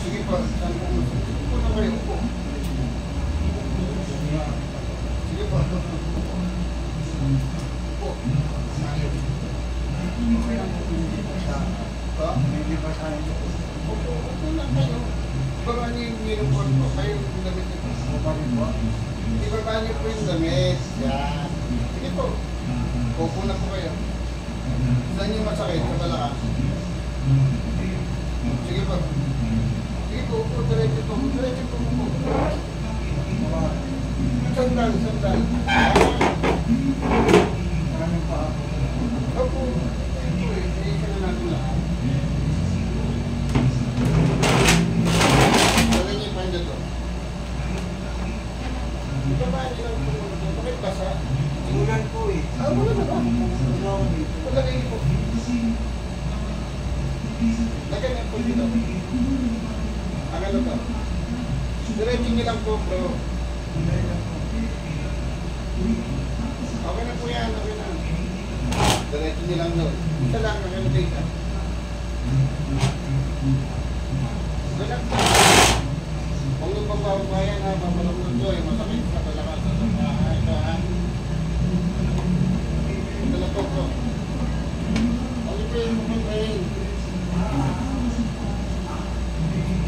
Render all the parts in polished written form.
Sige po, saan po? Upo na kayo, upo. Sige po, upo. Upo. Hindi pa sa akin. Upo, upo na kayo. Baka niyo yung uniform po, kayo yung damit niyo. Upo rin po. Ibaba niyo po yung damit. Yan. Sige po. Upo na po kayo. Saan yung masakit? Sa balakang? Sige po. Sige po, upo. Diretso po. Diretso po upo. Sandal, sandal. Maraming pa ako. Opo. Ito na natin lahat. Wala niyo pa dito. Ibaba niyo lang po. Bakit basa? Ulan po eh. Wala na ba? Wala kayo po. Lagyan niyo po dito. Ang ano ba? Diretso niyo lang po, bro. Okay na po yan, okay na. Diretso niyo lang doon. Isa lang, nakalagay ka. Relax na. Kung nagpapabayan ha, papalagod ko eh, masakit sa palakas sa ito ha. Ito na po bro. Okay po yung mukhang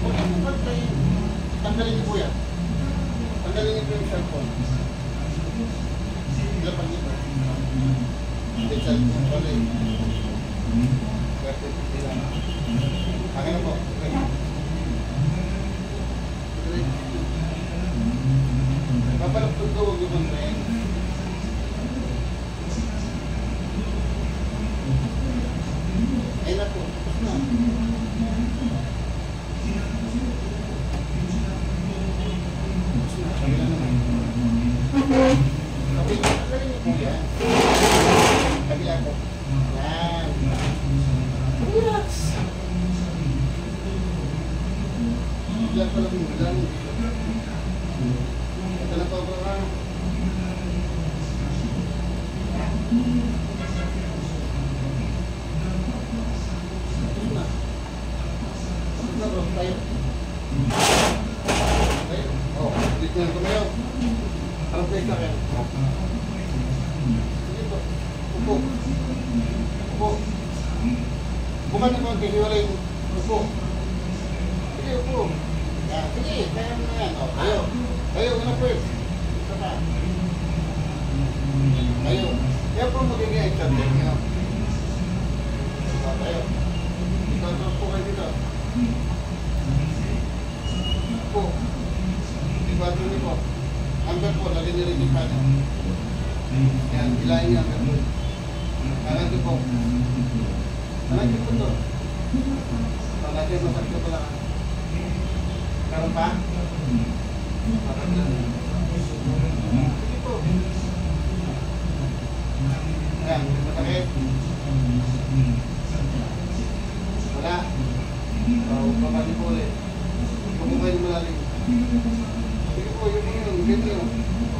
huwag yung mukhang train. Tanggalin niyo po yan. Tanggalin niyo po yung cellphone. Lapan niyo po. Hindi cellphone pala eh. Swerte po sila. Akin na po. Okay. Papalapod ko, huwag yung train. Ay na po. Tapos na. Kabila naman. Kabila niyo po yan. Kabila po. Yan. Relax. Diyan pa lang yung dyan. Ito na po bro ha. Tapos na. Tapos na bro. Tayo. Tayo. Oh, dito na tumayo. Parang break na kayo. Sige po. Upo. Upo. Bukan na konti. Hiwalay mo. Upo. Sige, upo. Yan. Sige, kaya mo na yan. O, tayo. Tayo, una first. Ito pa. Tayo. Kaya po magiging example nyo. Tayo. Ito po kayo dito. Upo. Ibado niyo po. Hanggang po, lagyan niyo rin yung panin. Yan, hilahin niyo hanggang po. Hanggang niyo po. Hanggang niyo po ito. Hanggang niyo masakit pala. Karoon pa? Parang lang. Sige po. Yan, masakit. Wala. Babalik po ulit. Huwag mo kayo malalim. Sige po, yun po yun. Dito.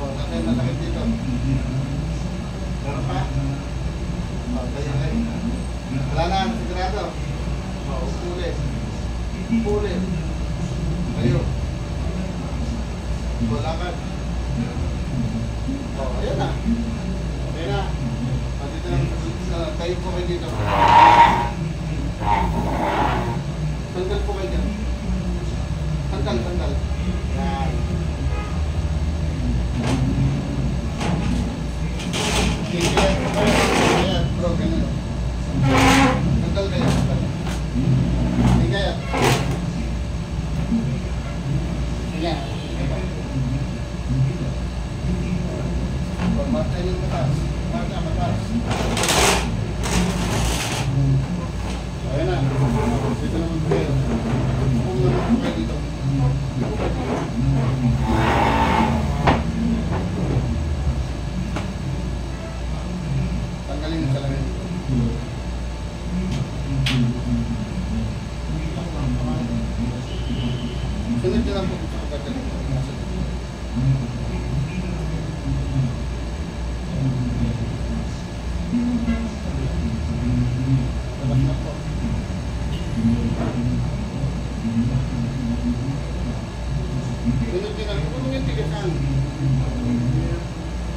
O, masakit dito. Karoon pa? O, kaya kayo. Wala na, sigurado. O, ulit. Ulit. Ayo. Bolakan. Oh, ayan na. Okay na. Dito na, tayo po kayo dito. Sandal po kayo dyan. Sandal, sandal. Yan. Kaya, bro, ganyan. Sandal kayo, sandal. Kaya. Yan. Matay yung matas. Matas. Ayan na. Dito naman kayo. Kung naman kayo dito. Tanggalin mo sa lamin. Sunod nyo lang po sa pagkagaling. Labas na po. Sunod din lang. Kung yung tigasan.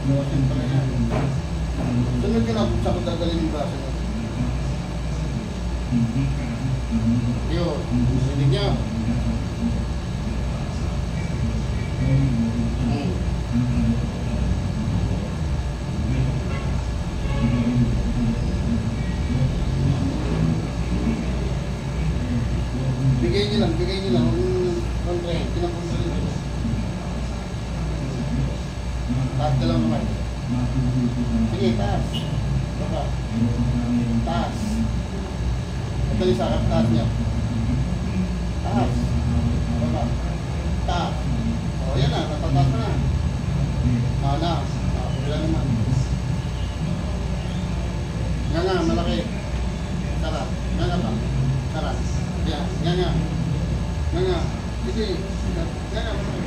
Bawasin pala yan. Sunod ka na kung saan ko dadalhin yung braso nyo. Yun. Sinig nyo. Bigay nyo lang. Kontrahin. Pinakontrahin nyo. Taas ka lang naman. Sige, taas. Baba. Taas. Ito yung sakap, taas niya. Taas. Baba. Taas. O, yan na. Natataas na. Na. Wala naman. Nga, malaki. Sarap. Nga pa. Sarap. Yan. Nga. Sige. Nga, malaki.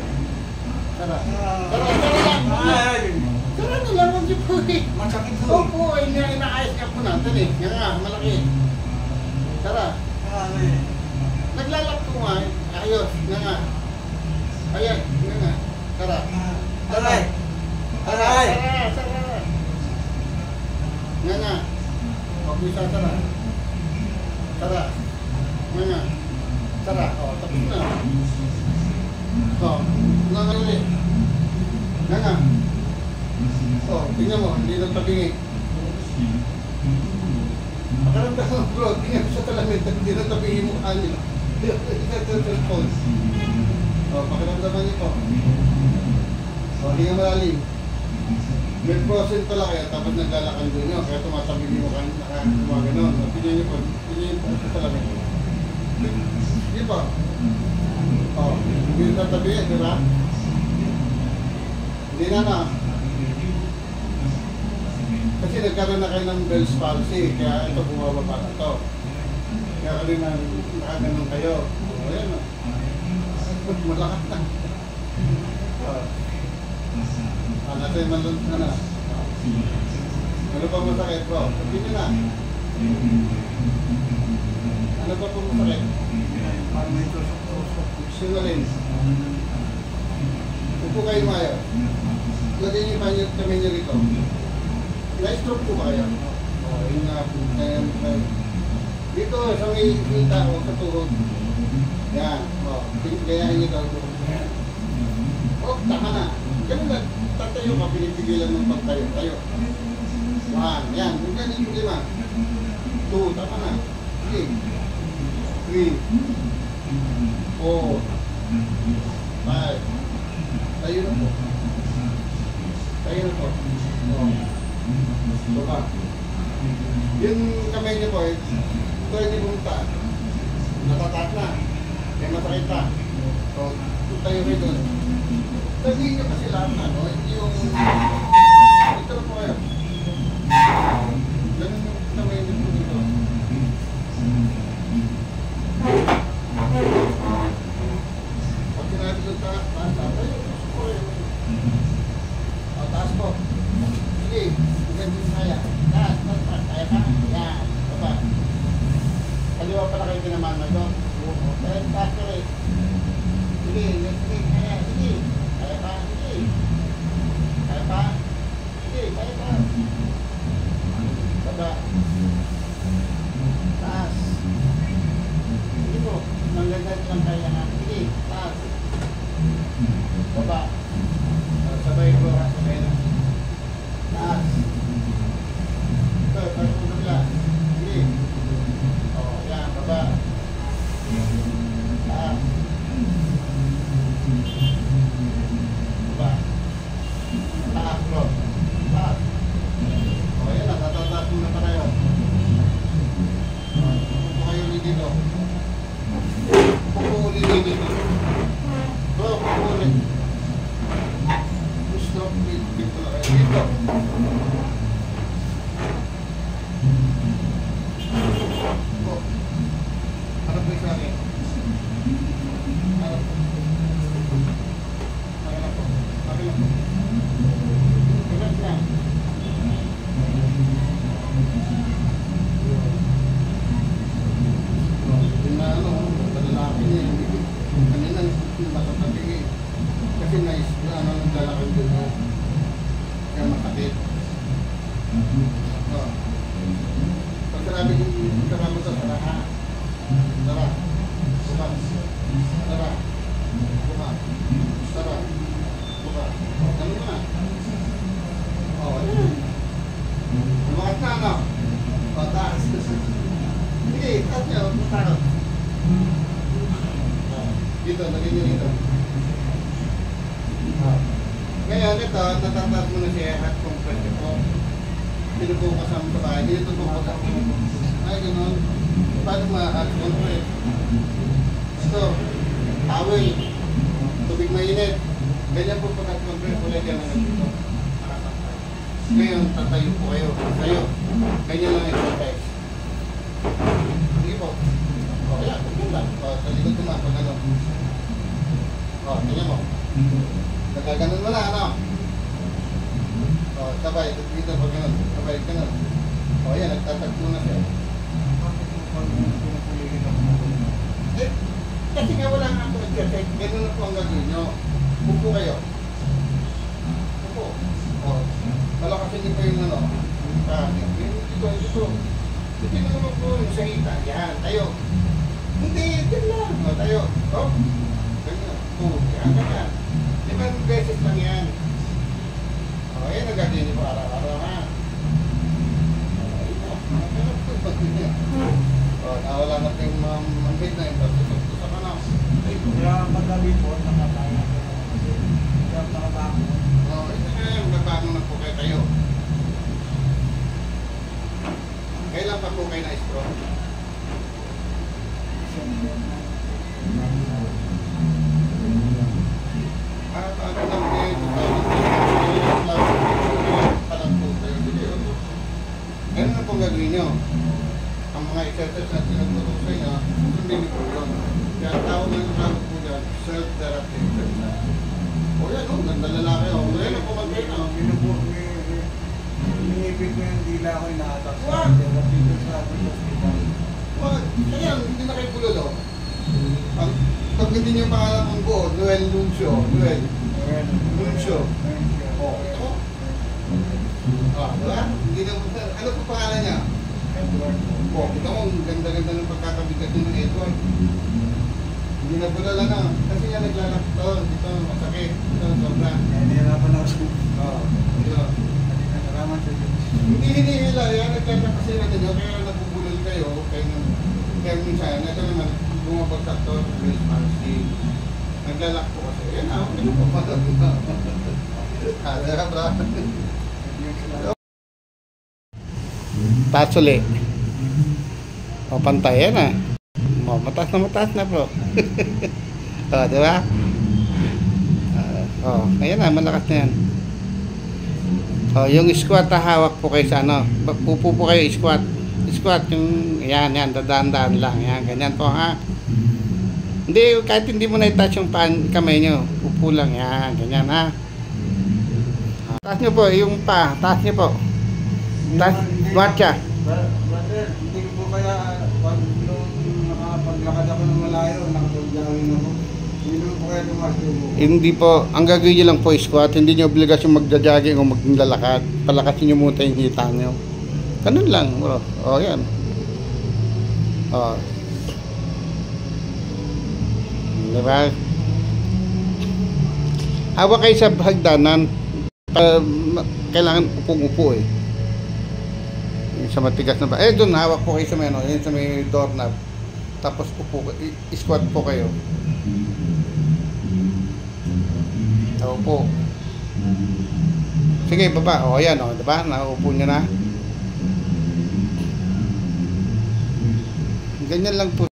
Sarap. Sarap lang. Sarap na lang. Huwag niyo po eh. Masakit po. Opo, inaayos ka po natin eh. Nga, malaki. Sarap. Naglalak ko nga eh. Ayos. Nga. Ayan. Nga. Sarap. Aray! Aray! Sarap. Nga. Huwag mo isa sarap. Sarap. Nga. Sarap. O, tapos na. O, nga ulit. Nga. O, tingnan mo, hindi nagpabingi. Makaramdam mo bro, tingnan mo sa talamin, hindi nagpabingi mo kanil. Ika-telefon. O, pakiramdaman niyo po. O, hindi nga malalim. May % pala kaya tapos naglalakad doon nyo, kaya tumatabili mo kanil, nakakaganon. O, tingnan niyo po, sa talamin. Hindi po. O, hindi nagtabihin, di ba? Hindi na. Kasi nagkaroon na kayo ng Bell's palsy, kaya ito bumababa na ito. Kaya kanina nakaganon kayo. O yan o. Malakas na. Natin malun na. Ano pa masakit bro? Sabihin nyo na. Ano pa po masakit? Parang may tusok-tusok. Sinulin. Upo kayo mayo. Lagay niyo pa niyo kami niyo rito. Na-stroke po ba kayo? O, yun nga po. Dito, sa may kita o sa tuhod. Yan. O, gayahin niyo daw. O, tama na. Ganun na. Tatayo ka, pinipigilan ng pagtayo. Tayo. 1. Yan. Huwag yan yung 5. 2. Tama na. Sige. 3. 4. 5. Tayo na po. Tayo na po. O. Baba. Yung kamay niyo po, ito hindi pumunta. Natataas na. Kaya masakit pa. So, tayo kayo doon. Sabihin niyo kasi lahat na, no? Hindi yung... Ito na po kayo. Ganun yung kamay niyo po dito. Pag sinabi doon taas, tayo. O, taas po. Sige. Ganyan kaya. Taas. Kaya pa. Yan. Baba. Kaliwa pala kayo tinaman na doon. Kaya taas ko rin. Sige. Kaya. Sige. Kaya pa. Sige. Kaya pa. Sige. Kaya pa. Baba. Taas. Sige po. Nangganyan lang kaya nga. Sige. Taas. Baba. Sabay ko. Sabay na. Taas. Ito, taas ko nabila. Sige. O, yan, baba. Taas. Baba. Taas, bro. Taas. O, yan na, tatataas muna pa kayo. O, pupo kayo ulit dito. Pupo ulit dito. Bro, pupo ulit. dito, lagay nyo dito. Ngayon, ito, natataas mo na siya at compress ito. Pinubukas ang babae, dito bubukas. Ay, gano'n. Paano ma-at compress? Ito, towel, tubig mainit. Ganyan po pag-at compress, ulit yan ang dito. Ngayon, tatayo po kayo. Tayo. Ganyan lang exercise. Sige po. O, yan. Ganyan lang. O, sa likod ko na. Pag ano. O, ganyan mo. Nagkaganon mo na, ano? O, sabay. Dito pag ganun. Sabay, ganun. O, yan. Nagtatagpo na siya. Eh, kasi nga wala nga po exercise. Ganun na po ang gagawin nyo. Upo kayo. Upo. O, malakasin niyo pa yung ano. Ito. Ito naman po yung sa hita. Yan, tayo. Hindi, ito lang. O, tayo. O, ganyan. O, yan. 5 beses lang yan. O, yan ang gagawin niyo po araw-araw ha. O, nawala na po yung mambit na yun. Tusak ka na. Kaya paggabi po, nakatayo. Kaya nakabako. O, ito nga yan. Nagbago na po kayo tayo. Kailan pa po kayo na-stroke? Ano lang kayo, 2006 palang po kayo. Ganun na pong gagawin nyo. Ang mga exercise na tinagturo sa inyo, sundin niyo po yun. Kaya ang tawag po dyan, self-therapy exercise. O yan, ganda lalaki. O yan ang pumagay. Minipit ko yung dila ko yung nakatak. Wag! Dito sa hospital. Wag! Kaya hindi na kayo bulol, o. Pag hindi nyo pangalan ang buo, Noel Nuncio. Nuncio. O, ito mo. O, diba? Hindi na, ano po pangalan niya? Edward. O, ito mo, ganda-ganda ng pagkakabigat niyo ng Edward. Hindi na bulala na. Kasi nga naglalak to. Dito, masakit. Ito, sobra. Kaya nihirapan ako sa O, ito. salamat sa Diyos. Hindi hinihila yan, nagkakasiran ninyo, kaya nabubulol kayo, kaya minsan, ito naman, bumabagsak to, Grace Marcy, naglalak po kasi, yan ako, hindi po pa ito. Bra. Taas ulit. O, pantay yan ah. O, mataas na po. O, diba? O, ayan na, malakas na yan. Oh, yung squat hawak po kayo sa ano. Upo po kayo squat. Squat yung yan, dadaan-daan lang. Yan, ganyan po ha. Hindi, kahit hindi mo na-touch yung kamay nyo. Upo lang yan, ganyan ha. Taas nyo po, yung pa. Taas nyo po. Taas, marcha. Brother, hindi ko po kaya pag nung nakapaglakad ako ng malayo, nakapag-jogging ako. Hindi ko po kaya lumakas po. Hindi po, ang gagawin nyo lang po squat. Hindi nyo obligasyon magja-jogging o maglalakad. Palakasin nyo muna yung hita nyo. Ganun lang, bro. O, yan. O. Diba? Hawak kayo sa hagdanan. Kailangan upong-upo eh. Yung sa matigas na ba? Eh, doon, hawak po kayo sa may, yun sa may doorknob. Tapos upo, squat po kayo. Upo. Sige, baba. O, yan, o. Diba? Naupo nyo na. Ganyan lang po.